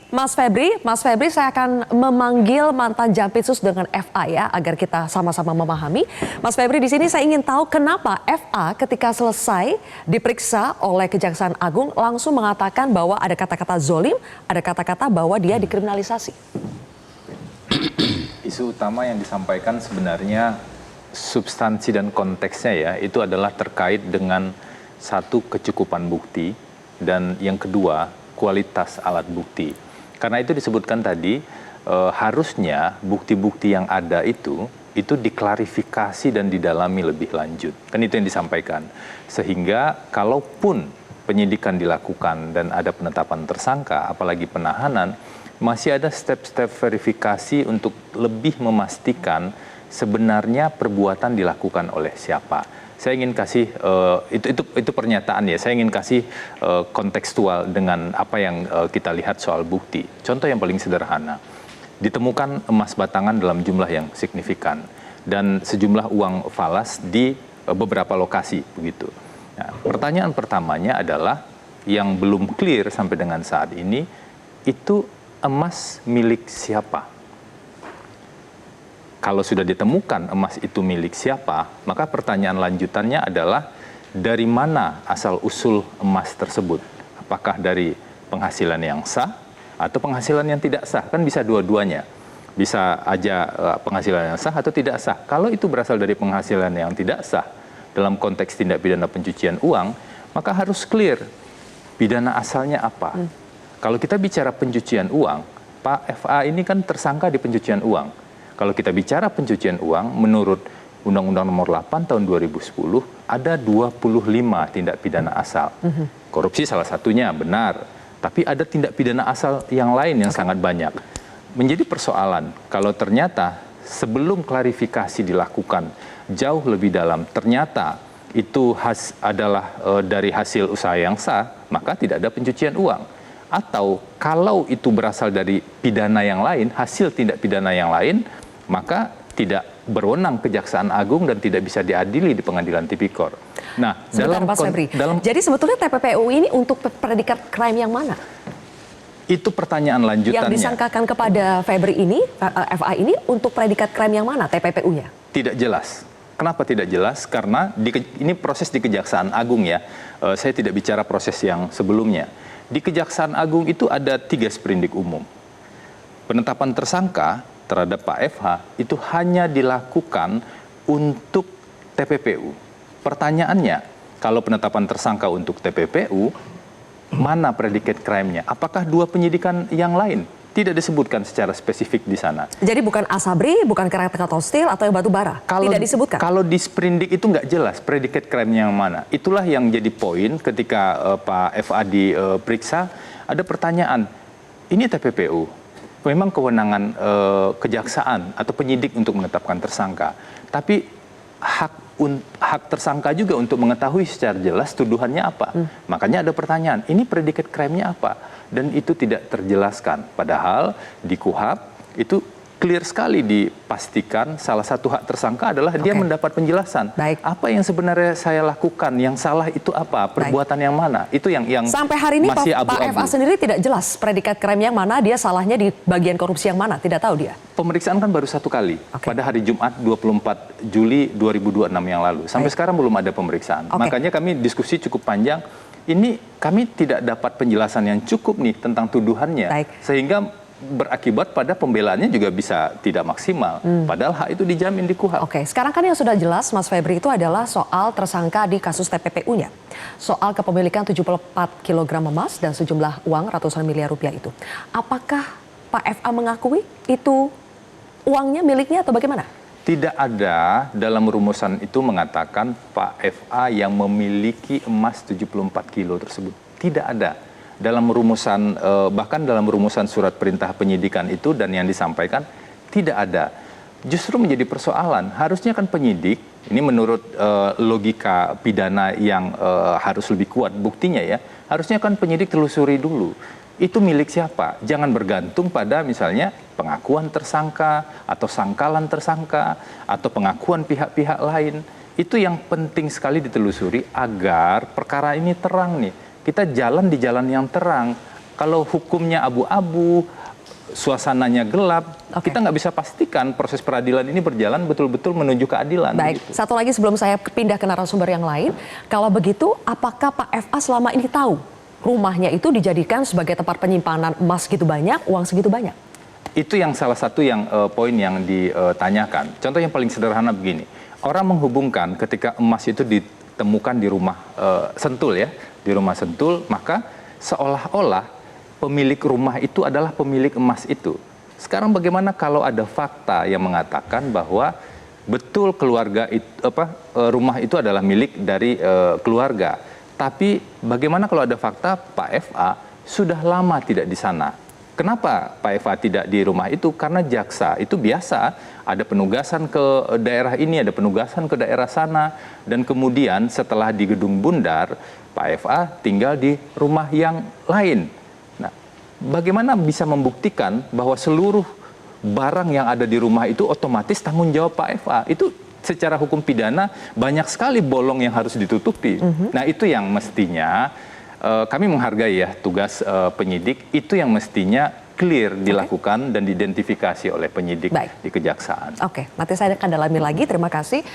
Mas Febri, saya akan memanggil mantan Jampitsus dengan FA ya, agar kita sama-sama memahami. Mas Febri, di sini saya ingin tahu kenapa FA ketika selesai diperiksa oleh Kejaksaan Agung langsung mengatakan bahwa ada kata-kata zolim, ada kata-kata bahwa dia dikriminalisasi. Isu utama yang disampaikan sebenarnya substansi dan konteksnya ya, itu adalah terkait dengan satu, kecukupan bukti, dan yang kedua, kualitas alat bukti. Karena itu disebutkan tadi, harusnya bukti-bukti yang ada itu diklarifikasi dan didalami lebih lanjut. Kan itu yang disampaikan. Sehingga kalaupun penyidikan dilakukan dan ada penetapan tersangka, apalagi penahanan, masih ada step-step verifikasi untuk lebih memastikan sebenarnya perbuatan dilakukan oleh siapa. Saya ingin kasih itu pernyataan ya. Saya ingin kasih kontekstual dengan apa yang kita lihat soal bukti. Contoh yang paling sederhana, ditemukan emas batangan dalam jumlah yang signifikan dan sejumlah uang falas di beberapa lokasi begitu. Nah, pertanyaan pertamanya adalah yang belum clear sampai dengan saat ini, itu emas milik siapa? Kalau sudah ditemukan emas itu milik siapa, maka pertanyaan lanjutannya adalah dari mana asal-usul emas tersebut? Apakah dari penghasilan yang sah atau penghasilan yang tidak sah? Kan bisa dua-duanya. Bisa aja penghasilan yang sah atau tidak sah. Kalau itu berasal dari penghasilan yang tidak sah dalam konteks tindak pidana pencucian uang, maka harus clear pidana asalnya apa. Kalau kita bicara pencucian uang, Pak FA ini kan tersangka di pencucian uang. Kalau kita bicara pencucian uang, menurut Undang-Undang Nomor 8 Tahun 2010, ada 25 tindak pidana asal. Korupsi salah satunya, benar. Tapi ada tindak pidana asal yang lain yang sangat banyak. Menjadi persoalan, kalau ternyata sebelum klarifikasi dilakukan jauh lebih dalam, ternyata itu adalah dari hasil usaha yang sah, maka tidak ada pencucian uang. Atau kalau itu berasal dari pidana yang lain, hasil tindak pidana yang lain, maka tidak berwenang Kejaksaan Agung dan tidak bisa diadili di Pengadilan Tipikor. Nah, jadi sebetulnya TPPU ini untuk predikat crime yang mana? Itu pertanyaan lanjutannya. Yang disangkakan kepada Febri ini, FA ini untuk predikat crime yang mana TPPU-nya? Tidak jelas. Kenapa tidak jelas? Karena ini proses di Kejaksaan Agung ya. Saya tidak bicara proses yang sebelumnya. Di Kejaksaan Agung itu ada 3 sprindik umum. Penetapan tersangka terhadap Pak FH itu hanya dilakukan untuk TPPU. Pertanyaannya, kalau penetapan tersangka untuk TPPU, mana predikat crime-nya? Apakah 2 penyidikan yang lain? Tidak disebutkan secara spesifik di sana. Jadi bukan asabri, bukan krakatau steel atau yang batu bara? Tidak disebutkan? Kalau di sprindik itu nggak jelas predikat crime-nya yang mana. Itulah yang jadi poin ketika Pak FA diperiksa, ada pertanyaan, ini TPPU. Memang kewenangan kejaksaan atau penyidik untuk menetapkan tersangka. Tapi hak tersangka juga untuk mengetahui secara jelas tuduhannya apa. Makanya ada pertanyaan, ini predikat crime-nya apa? Dan itu tidak terjelaskan. Padahal di KUHP itu clear sekali dipastikan salah satu hak tersangka adalah dia mendapat penjelasan. Apa yang sebenarnya saya lakukan, yang salah itu apa, perbuatan yang mana, itu yang sampai hari ini masih Pak FA sendiri tidak jelas predikat crime yang mana, dia salahnya di bagian korupsi yang mana, tidak tahu dia. Pemeriksaan kan baru 1 kali pada hari Jumat 24 Juli 2026 yang lalu. Sampai sekarang belum ada pemeriksaan. Makanya kami diskusi cukup panjang. Ini kami tidak dapat penjelasan yang cukup nih tentang tuduhannya, sehingga berakibat pada pembelaannya juga bisa tidak maksimal. Padahal hak itu dijamin di KUHP. Sekarang kan yang sudah jelas Mas Febri itu adalah soal tersangka di kasus TPPU-nya. Soal kepemilikan 74 kg emas dan sejumlah uang ratusan miliar rupiah itu. Apakah Pak FA mengakui itu uangnya miliknya atau bagaimana? Tidak ada dalam rumusan itu mengatakan Pak FA yang memiliki emas 74 kilo tersebut. Tidak ada. Dalam rumusan, bahkan dalam rumusan surat perintah penyidikan itu dan yang disampaikan, tidak ada. Justru menjadi persoalan, harusnya kan penyidik, ini menurut logika pidana yang harus lebih kuat buktinya ya, harusnya kan penyidik telusuri dulu. Itu milik siapa? Jangan bergantung pada misalnya pengakuan tersangka, atau sangkalan tersangka, atau pengakuan pihak-pihak lain. Itu yang penting sekali ditelusuri agar perkara ini terang nih. Kita jalan di jalan yang terang. Kalau hukumnya abu-abu, suasananya gelap, Oke. kita nggak bisa pastikan proses peradilan ini berjalan betul-betul menuju keadilan. Baik, begitu. satu lagi sebelum saya pindah ke narasumber yang lain. Kalau begitu, apakah Pak FA selama ini tahu rumahnya itu dijadikan sebagai tempat penyimpanan emas gitu banyak, uang segitu banyak? Itu yang salah satu yang poin yang ditanyakan. Contoh yang paling sederhana begini, orang menghubungkan ketika emas itu ditemukan di rumah Sentul ya, di rumah Sentul, maka seolah-olah pemilik rumah itu adalah pemilik emas itu. Sekarang bagaimana kalau ada fakta yang mengatakan bahwa betul keluarga itu, rumah itu adalah milik dari keluarga. Tapi bagaimana kalau ada fakta Pak FA sudah lama tidak di sana? Kenapa Pak FA tidak di rumah itu? Karena jaksa itu biasa ada penugasan ke daerah ini, ada penugasan ke daerah sana, dan kemudian setelah di Gedung Bundar, Pak FA tinggal di rumah yang lain. Nah, bagaimana bisa membuktikan bahwa seluruh barang yang ada di rumah itu otomatis tanggung jawab Pak FA? Itu secara hukum pidana banyak sekali bolong yang harus ditutupi. Nah, itu yang mestinya kami menghargai ya tugas penyidik, itu yang mestinya clear dilakukan dan diidentifikasi oleh penyidik di kejaksaan. Oke, nanti saya akan dalami lagi. Terima kasih.